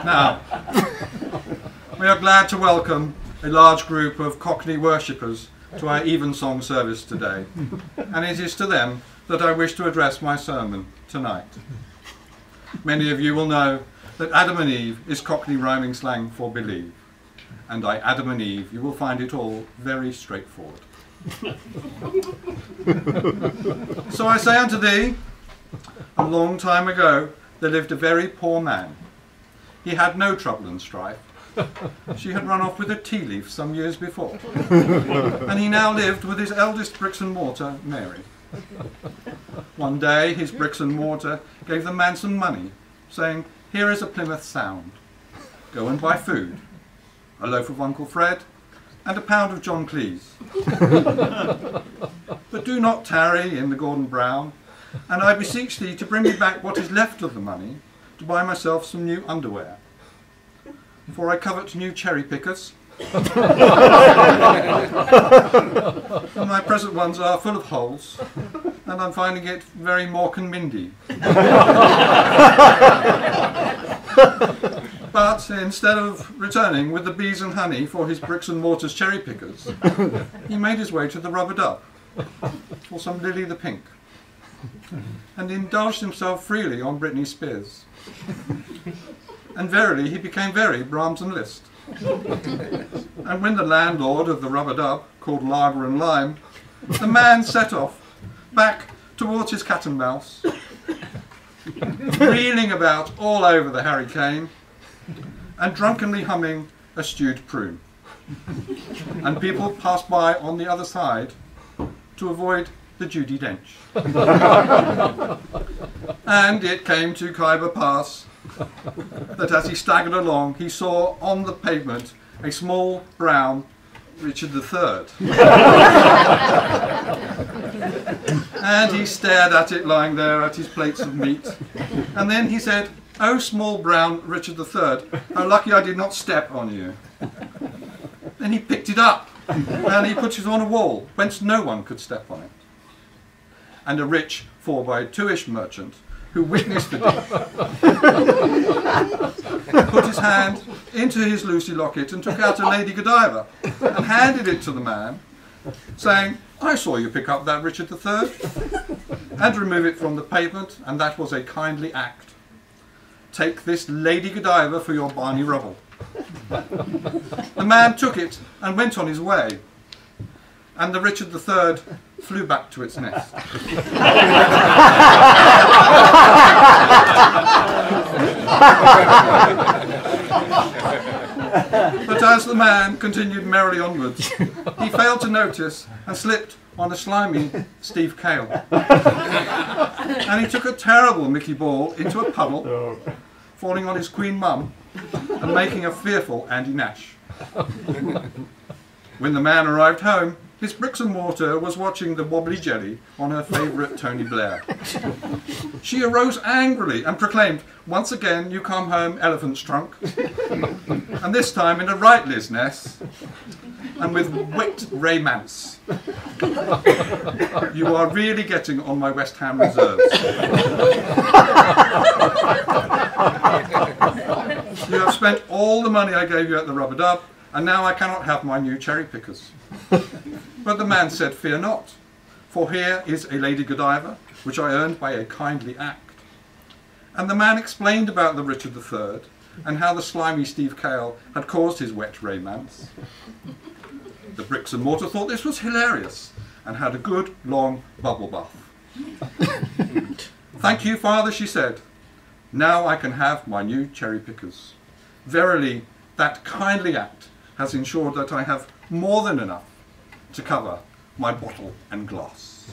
Now, we are glad to welcome a large group of Cockney worshippers to our evensong service today, and it is to them that I wish to address my sermon tonight. Many of you will know that Adam and Eve is Cockney rhyming slang for believe, and by Adam and Eve you will find it all very straightforward. So I say unto thee, a long time ago there lived a very poor man. He had no trouble and strife. She had run off with a tea leaf some years before, and he now lived with his eldest bricks and mortar, Mary. One day his bricks and mortar gave the man some money, saying, "Here is a Plymouth Sound. Go and buy food, a loaf of Uncle Fred, and a pound of John Cleese. But do not tarry in the Gordon Brown, and I beseech thee to bring me back what is left of the money, to buy myself some new underwear. For I covet new cherry pickers, and my present ones are full of holes, and I'm finding it very Mork and Mindy." But instead of returning with the bees and honey for his bricks and mortars cherry pickers, he made his way to the Rubber Dub for some Lily the Pink, and indulged himself freely on Britney Spears. And verily he became very Brahms and Liszt. And when the landlord of the Rubber Dub called Lager and Lime, the man set off back towards his cat and mouse, reeling about all over the Harry Kane, and drunkenly humming a stewed prune. And people passed by on the other side to avoid the Judi Dench. And it came to Khyber Pass that as he staggered along, he saw on the pavement a small brown Richard III. And he stared at it lying there at his plates of meat. And then he said, "Oh, small brown Richard III, how lucky I did not step on you." Then he picked it up and he put it on a wall whence no one could step on it. And a rich 4x2-ish merchant who witnessed the deed put his hand into his Lucy locket and took out a Lady Godiva and handed it to the man, saying, "I saw you pick up that Richard III and remove it from the pavement, and that was a kindly act. Take this Lady Godiva for your Barney Rubble." The man took it and went on his way, and the Richard III flew back to its nest. But as the man continued merrily onwards, he failed to notice and slipped on a slimy Steve Cale. And he took a terrible Mickey ball into a puddle, falling on his Queen Mum and making a fearful Andy Nash. When the man arrived home, his bricks and mortar was watching the wobbly jelly on her favourite Tony Blair. She arose angrily and proclaimed, "Once again you come home elephant's trunk, and this time in a right Lizness, and with wet Raymance. You are really getting on my West Ham reserves. You have spent all the money I gave you at the Rubber Dub, and now I cannot have my new cherry pickers." But the man said, "Fear not, for here is a Lady Godiva, which I earned by a kindly act." And the man explained about the Richard III, and how the slimy Steve Cale had caused his wet Raymance. The bricks and mortar thought this was hilarious, and had a good, long bubble bath. "Thank you, father," she said. "Now I can have my new cherry pickers. Verily, that kindly act has ensured that I have more than enough to cover my bottle and glass."